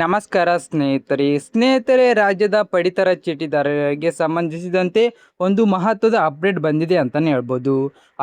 ನಮಸ್ಕಾರ ಸ್ನೇಹಿತರೆ ರಾಜ್ಯದ ಪಡಿತರ ಚೀಟಿದಾರರಿಗೆ ಸಂಬಂಧಿಸಿದಂತೆ ಒಂದು ಮಹತ್ವದ ಅಪ್ಡೇಟ್ ಬಂದಿದೆ ಅಂತಲೇ ಹೇಳ್ಬೋದು.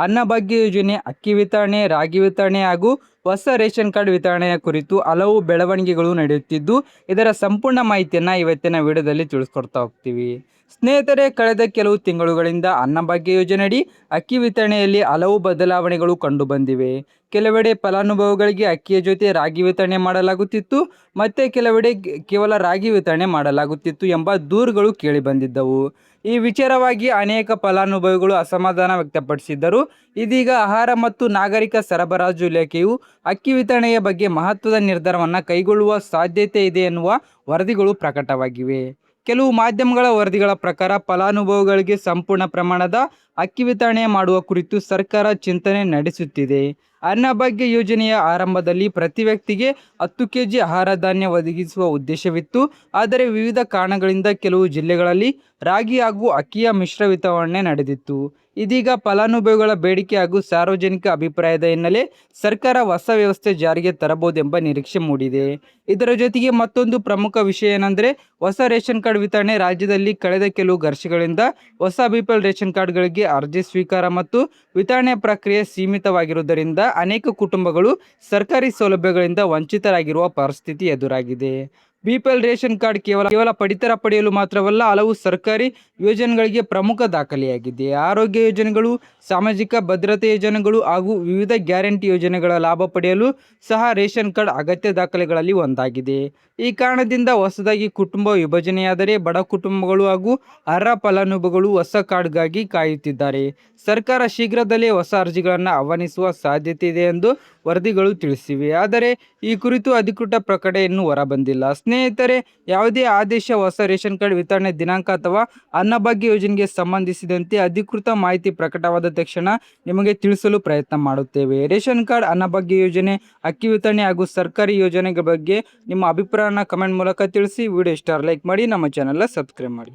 ಅನ್ನಭಾಗ್ಯ ಯೋಜನೆ, ಅಕ್ಕಿ ವಿತರಣೆ, ರಾಗಿ ವಿತರಣೆ ಹಾಗೂ ಹೊಸ ರೇಷನ್ ಕಾರ್ಡ್ ವಿತರಣೆಯ ಕುರಿತು ಹಲವು ಬೆಳವಣಿಗೆಗಳು ನಡೆಯುತ್ತಿದ್ದು, ಇದರ ಸಂಪೂರ್ಣ ಮಾಹಿತಿಯನ್ನು ಇವತ್ತಿನ ವಿಡಿಯೋದಲ್ಲಿ ತಿಳಿಸ್ಕೊಡ್ತಾ ಹೋಗ್ತೀವಿ. ಸ್ನೇಹಿತರೆ, ಕಳೆದ ಕೆಲವು ತಿಂಗಳುಗಳಿಂದ ಅನ್ನಭಾಗ್ಯ ಯೋಜನೆಯಡಿ ಅಕ್ಕಿ ವಿತರಣೆಯಲ್ಲಿ ಹಲವು ಬದಲಾವಣೆಗಳು ಕಂಡುಬಂದಿವೆ. ಕೆಲವೆಡೆ ಫಲಾನುಭವಿಗಳಿಗೆ ಅಕ್ಕಿಯ ಜೊತೆ ರಾಗಿ ವಿತರಣೆ ಮಾಡಲಾಗುತ್ತಿತ್ತು, ಮತ್ತೆ ಕೆಲವೆಡೆ ಕೇವಲ ರಾಗಿ ವಿತರಣೆ ಮಾಡಲಾಗುತ್ತಿತ್ತು ಎಂಬ ದೂರುಗಳು ಕೇಳಿಬಂದಿದ್ದವು. ಈ ವಿಚಾರವಾಗಿ ಅನೇಕ ಫಲಾನುಭವಿಗಳು ಅಸಮಾಧಾನ ವ್ಯಕ್ತಪಡಿಸಿದ್ದರು. ಇದೀಗ ಆಹಾರ ಮತ್ತು ನಾಗರಿಕ ಸರಬರಾಜು ಇಲಾಖೆಯು ಅಕ್ಕಿ ವಿತರಣೆಯ ಬಗ್ಗೆ ಮಹತ್ವದ ನಿರ್ಧಾರವನ್ನು ಕೈಗೊಳ್ಳುವ ಸಾಧ್ಯತೆ ಇದೆ ಎನ್ನುವ ವರದಿಗಳು ಪ್ರಕಟವಾಗಿವೆ. ಕೆಲವು ಮಾಧ್ಯಮಗಳ ವರದಿಗಳ ಪ್ರಕಾರ ಫಲಾನುಭವಿಗಳಿಗೆ ಸಂಪೂರ್ಣ ಪ್ರಮಾಣದ ಅಕ್ಕಿ ವಿತರಣೆ ಮಾಡುವ ಕುರಿತು ಸರ್ಕಾರ ಚಿಂತನೆ ನಡೆಸುತ್ತಿದೆ. ಅನ್ನಭಾಗ್ಯ ಯೋಜನೆಯ ಆರಂಭದಲ್ಲಿ ಪ್ರತಿ ವ್ಯಕ್ತಿಗೆ 10 ಕೆಜಿ ಆಹಾರ ಧಾನ್ಯ ಒದಗಿಸುವ ಉದ್ದೇಶವಿತ್ತು. ಆದರೆ ವಿವಿಧ ಕಾರಣಗಳಿಂದ ಕೆಲವು ಜಿಲ್ಲೆಗಳಲ್ಲಿ ರಾಗಿ ಹಾಗೂ ಅಕ್ಕಿಯ ಮಿಶ್ರ ವಿತರಣೆ ನಡೆದಿತ್ತು. ಇದೀಗ ಫಲಾನುಭವಿಗಳ ಬೇಡಿಕೆ ಹಾಗೂ ಸಾರ್ವಜನಿಕ ಅಭಿಪ್ರಾಯದ ಹಿನ್ನೆಲೆ ಸರ್ಕಾರ ಹೊಸ ವ್ಯವಸ್ಥೆ ಜಾರಿಗೆ ತರಬಹುದೆಂಬ ನಿರೀಕ್ಷೆ ಮೂಡಿದೆ. ಇದರ ಜೊತೆಗೆ ಮತ್ತೊಂದು ಪ್ರಮುಖ ವಿಷಯ ಏನೆಂದರೆ, ಹೊಸ ರೇಷನ್ ಕಾರ್ಡ್ ವಿತರಣೆ. ರಾಜ್ಯದಲ್ಲಿ ಕಳೆದ ಕೆಲವು ವರ್ಷಗಳಿಂದ ಹೊಸ ಬಿಪಿಎಲ್ ರೇಷನ್ ಕಾರ್ಡ್ಗಳಿಗೆ ಅರ್ಜಿ ಸ್ವೀಕಾರ ಮತ್ತು ವಿತರಣೆ ಪ್ರಕ್ರಿಯೆ ಸೀಮಿತವಾಗಿರುವುದರಿಂದ ಅನೇಕ ಕುಟುಂಬಗಳು ಸರ್ಕಾರಿ ಸೌಲಭ್ಯಗಳಿಂದ ವಂಚಿತರಾಗಿರುವ ಪರಿಸ್ಥಿತಿ ಎದುರಾಗಿದೆ. ಬಿಪಿಎಲ್ ರೇಷನ್ ಕಾರ್ಡ್ ಕೇವಲ ಪಡಿತರ ಪಡೆಯಲು ಮಾತ್ರವಲ್ಲ, ಹಲವು ಸರ್ಕಾರಿ ಯೋಜನೆಗಳಿಗೆ ಪ್ರಮುಖ ದಾಖಲೆಯಾಗಿದೆ. ಆರೋಗ್ಯ ಯೋಜನೆಗಳು, ಸಾಮಾಜಿಕ ಭದ್ರತೆ ಯೋಜನೆಗಳು ಹಾಗೂ ವಿವಿಧ ಗ್ಯಾರಂಟಿ ಯೋಜನೆಗಳ ಲಾಭ ಪಡೆಯಲು ಸಹ ರೇಷನ್ ಕಾರ್ಡ್ ಅಗತ್ಯ ದಾಖಲೆಗಳಲ್ಲಿ ಒಂದಾಗಿದೆ. ಈ ಕಾರಣದಿಂದ ಹೊಸದಾಗಿ ಕುಟುಂಬ ವಿಭಜನೆಯಾದರೆ ಬಡ ಕುಟುಂಬಗಳು ಹಾಗೂ ಅರ್ಹ ಫಲಾನುಭವಿಗಳು ಹೊಸ ಕಾರ್ಡ್ಗಾಗಿ ಕಾಯುತ್ತಿದ್ದಾರೆ. ಸರ್ಕಾರ ಶೀಘ್ರದಲ್ಲೇ ಹೊಸ ಅರ್ಜಿಗಳನ್ನು ಆಹ್ವಾನಿಸುವ ಸಾಧ್ಯತೆ ಇದೆ ಎಂದು ವರದಿಗಳು ತಿಳಿಸಿವೆ. ಆದರೆ ಈ ಕುರಿತು ಅಧಿಕೃತ ಪ್ರಕಟಣೆ ಇನ್ನೂ ಹೊರಬಂದಿಲ್ಲ. ಸ್ನೇಹಿತರೆ, ಯಾವುದೇ ಆದೇಶ, ಹೊಸ ರೇಷನ್ ಕಾರ್ಡ್ ವಿತರಣೆ ದಿನಾಂಕ ಅಥವಾ ಅನ್ನಭಾಗ್ಯ ಯೋಜನೆಗೆ ಸಂಬಂಧಿಸಿದಂತೆ ಅಧಿಕೃತ ಮಾಹಿತಿ ಪ್ರಕಟವಾದ ತಕ್ಷಣ ನಿಮಗೆ ತಿಳಿಸಲು ಪ್ರಯತ್ನ ಮಾಡುತ್ತೇವೆ. ರೇಷನ್ ಕಾರ್ಡ್, ಅನ್ನಭಾಗ್ಯ ಯೋಜನೆ, ಅಕ್ಕಿ ವಿತರಣೆ ಹಾಗೂ ಸರ್ಕಾರಿ ಯೋಜನೆಗಳ ಬಗ್ಗೆ ನಿಮ್ಮ ಅಭಿಪ್ರಾಯನ ಕಮೆಂಟ್ ಮೂಲಕ ತಿಳಿಸಿ. ವಿಡಿಯೋ ಇಷ್ಟ ಲೈಕ್ ಮಾಡಿ, ನಮ್ಮ ಚಾನೆಲ್ನ ಸಬ್ಸ್ಕ್ರೈಬ್ ಮಾಡಿ.